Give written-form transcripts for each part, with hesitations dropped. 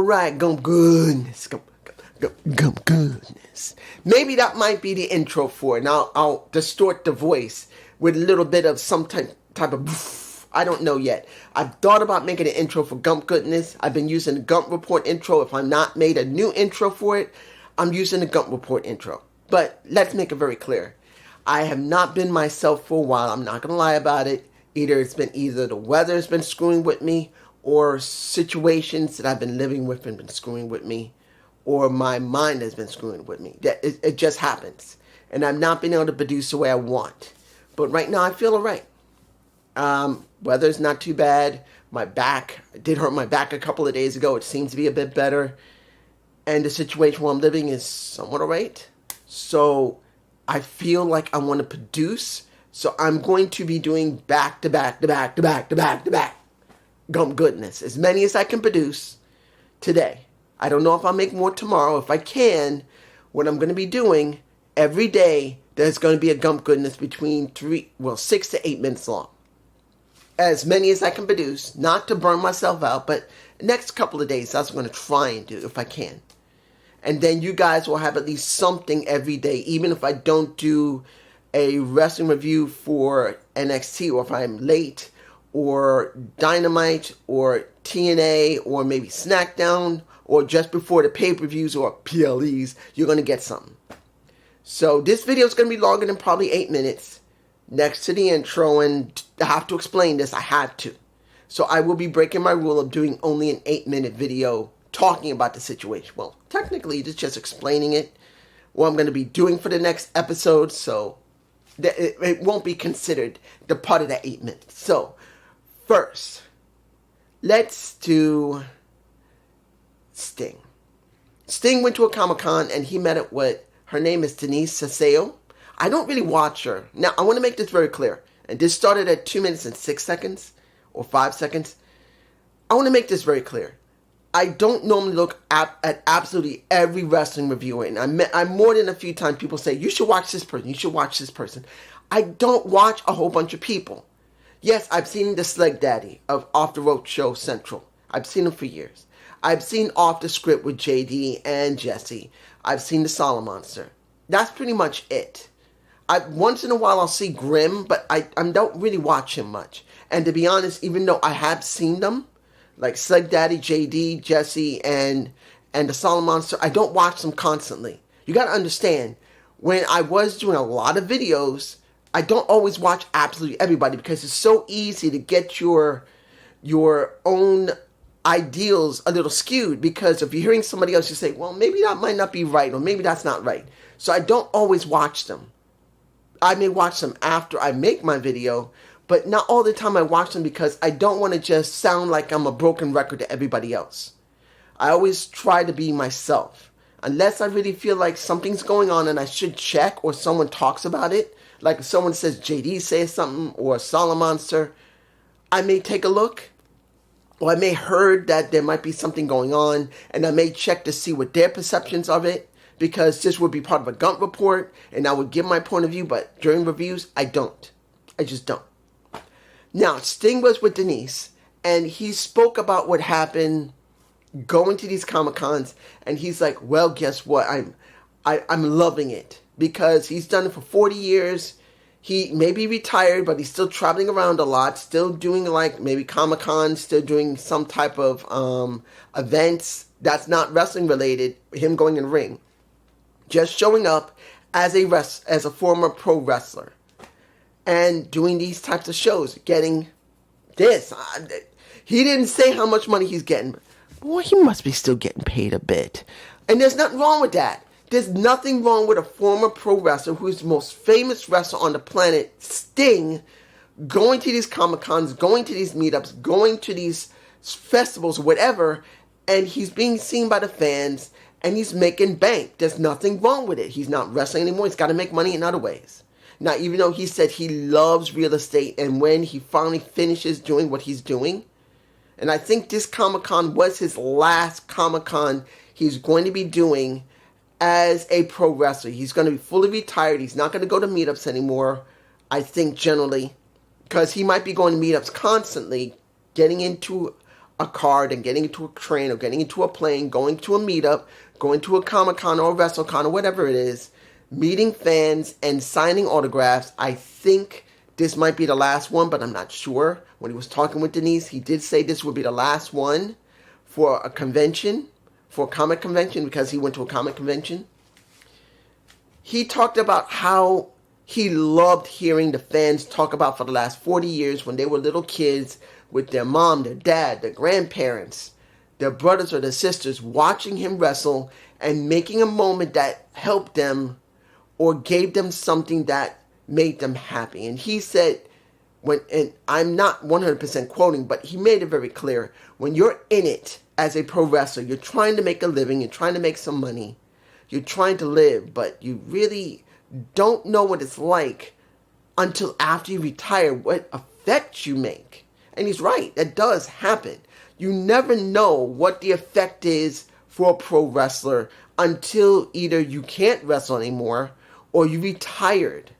Alright, gump goodness. Gump goodness. Maybe that might be the intro for it. Now I'll distort the voice with a little bit of some type of... I don't know yet. I've thought about making an intro for Gump Goodness. I've been using the Gump Report intro. If I'm not made a new intro for it, I'm using the Gump Report intro. But let's make it very clear. I have not been myself for a while. I'm not going to lie about it. Either the weather's been screwing with me, or situations that I've been living with have been screwing with me, or my mind has been screwing with me. It just happens. And I've not been able to produce the way I want. But right now I feel alright. Weather's not too bad. My back, I did hurt my back a couple of days ago. It seems to be a bit better. And the situation where I'm living is somewhat alright. So I feel like I want to produce. So I'm going to be doing back to back Gump Goodness. As many as I can produce today. I don't know if I'll make more tomorrow. If I can, what I'm going to be doing every day, there's going to be a Gump Goodness between 6 to 8 minutes long. As many as I can produce, not to burn myself out, but next couple of days, that's what I'm going to try and do if I can. And then you guys will have at least something every day, even if I don't do a wrestling review for NXT, or if I'm late, or Dynamite, or TNA, or maybe SmackDown, or just before the pay-per-views or PLEs, you're going to get something. So this video is going to be longer than probably 8 minutes. Next to the intro, and I have to explain this, I have to. So I will be breaking my rule of doing only an 8-minute video talking about the situation. Well, technically, it's just explaining it, what I'm going to be doing for the next episode, so it won't be considered the part of that 8 minutes. So, first, let's do Sting. Sting went to a Comic-Con, and he met up with, her name is Denise Saseo. I don't really watch her. Now, I want to make this very clear. And this started at 2 minutes and 6 seconds, or 5 seconds. I want to make this very clear. I don't normally look at absolutely every wrestling reviewer. And I'm more than a few times people say, you should watch this person, you should watch this person. I don't watch a whole bunch of people. Yes, I've seen the Sleg Daddy of Off the Road Show Central. I've seen him for years. I've seen Off the Script with JD and Jesse. I've seen the Solid Monster. That's pretty much it. Once in a while I'll see Grimm, but I don't really watch him much. And to be honest, even though I have seen them, like Sleg Daddy, JD, Jesse, and the Solid Monster, I don't watch them constantly. You got to understand, when I was doing a lot of videos, I don't always watch absolutely everybody, because it's so easy to get your own ideals a little skewed, because if you're hearing somebody else, you say, well, maybe that might not be right, or maybe that's not right. So I don't always watch them. I may watch them after I make my video, but not all the time I watch them, because I don't want to just sound like I'm a broken record to everybody else. I always try to be myself. Unless I really feel like something's going on and I should check, or someone talks about it, like if someone says JD says something, or Solid Monster, I may take a look, or I may heard that there might be something going on, and I may check to see what their perceptions of it, because this would be part of a Gump report, and I would give my point of view, but during reviews, I don't. I just don't. Now, Sting was with Denise, and he spoke about what happened going to these Comic-Cons, and he's like, well, guess what? I'm loving it, because he's done it for 40 years. He may be retired, but he's still traveling around a lot, still doing like maybe Comic-Con, still doing some type of events that's not wrestling related, him going in the ring. Just showing up as a former pro wrestler and doing these types of shows, getting this. He didn't say how much money he's getting. Boy, he must be still getting paid a bit. And there's nothing wrong with that. There's nothing wrong with a former pro wrestler who's the most famous wrestler on the planet, Sting, going to these Comic-Cons, going to these meetups, going to these festivals, whatever, and he's being seen by the fans, and he's making bank. There's nothing wrong with it. He's not wrestling anymore. He's got to make money in other ways. Now, even though he said he loves real estate, and when he finally finishes doing what he's doing, and I think this Comic-Con was his last Comic-Con he's going to be doing as a pro wrestler. He's going to be fully retired. He's not going to go to meetups anymore, I think, generally, because he might be going to meetups constantly, getting into a car than getting into a train or getting into a plane, going to a meetup, going to a Comic-Con or a WrestleCon or whatever it is, meeting fans and signing autographs. I think this might be the last one, but I'm not sure. When he was talking with Denise, he did say this would be the last one for a convention, for a comic convention, because he went to a comic convention. He talked about how he loved hearing the fans talk about for the last 40 years when they were little kids with their mom, their dad, their grandparents, their brothers or their sisters, watching him wrestle and making a moment that helped them or gave them something that made them happy. And he said, and I'm not 100% quoting, but he made it very clear, when you're in it as a pro wrestler, you're trying to make a living, you're trying to make some money, you're trying to live, but you really don't know what it's like until after you retire, what effect you make. And he's right, that does happen. You never know what the effect is for a pro wrestler until either you can't wrestle anymore or you retired.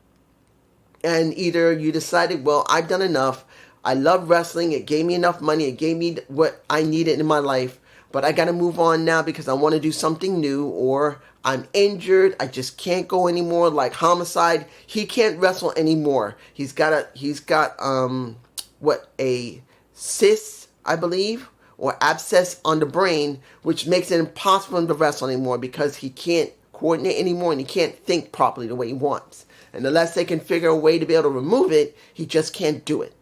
And either you decided, well, I've done enough. I love wrestling. It gave me enough money. It gave me what I needed in my life. But I got to move on now because I want to do something new. Or I'm injured. I just can't go anymore. Like Homicide, he can't wrestle anymore. He's got a cyst, I believe, or abscess on the brain, which makes it impossible for him to wrestle anymore because he can't coordinate anymore and he can't think properly the way he wants. And unless they can figure a way to be able to remove it, he just can't do it.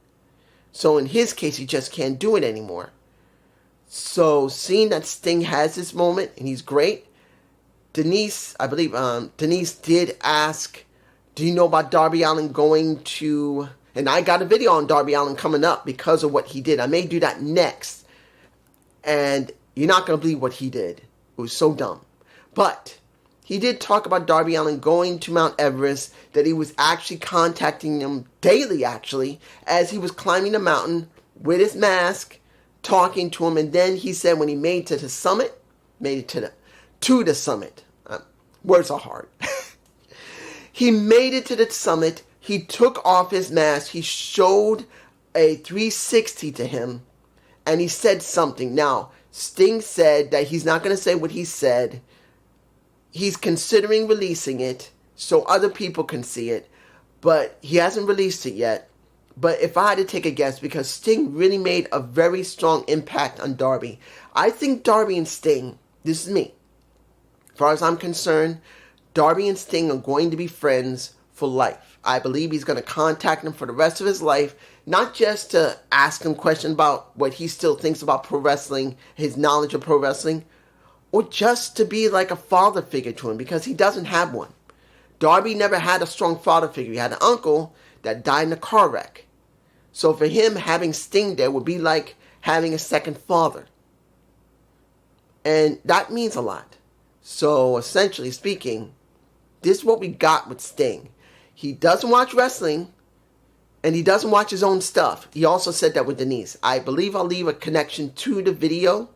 So in his case, he just can't do it anymore. So seeing that Sting has this moment, and he's great, Denise, I believe, Denise did ask, do you know about Darby Allin going to, and I got a video on Darby Allin coming up because of what he did. I may do that next. And you're not going to believe what he did. It was so dumb. But he did talk about Darby Allin going to Mount Everest, that he was actually contacting them daily, actually, as he was climbing the mountain with his mask, talking to him. And then he said when he made it to the summit, to the summit. Words are hard. He made it to the summit. He took off his mask. He showed a 360 to him. And he said something. Now, Sting said that he's not going to say what he said. He's considering releasing it so other people can see it, but he hasn't released it yet. But if I had to take a guess, because Sting really made a very strong impact on Darby, I think Darby and Sting, this is me, as far as I'm concerned, Darby and Sting are going to be friends for life. I believe he's going to contact him for the rest of his life, not just to ask him questions about what he still thinks about pro wrestling, his knowledge of pro wrestling, or just to be like a father figure to him, because he doesn't have one. Darby never had a strong father figure. He had an uncle that died in a car wreck. So for him, having Sting there would be like having a second father. And that means a lot. So essentially speaking, this is what we got with Sting. He doesn't watch wrestling, and he doesn't watch his own stuff. He also said that with Denise. I believe I'll leave a connection to the video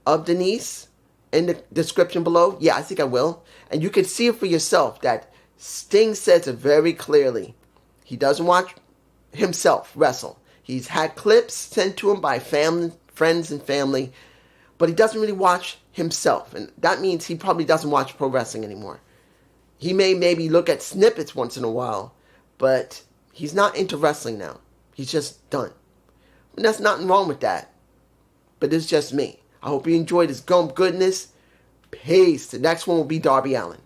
of Denise in the description below. Yeah, I think I will. And you can see it for yourself that Sting says it very clearly. He doesn't watch himself wrestle. He's had clips sent to him by family, friends and family, but he doesn't really watch himself. And that means he probably doesn't watch pro wrestling anymore. He may maybe look at snippets once in a while, but he's not into wrestling now. He's just done. And there's nothing wrong with that. But it's just me. I hope you enjoyed this gump goodness. Peace. The next one will be Darby Allin.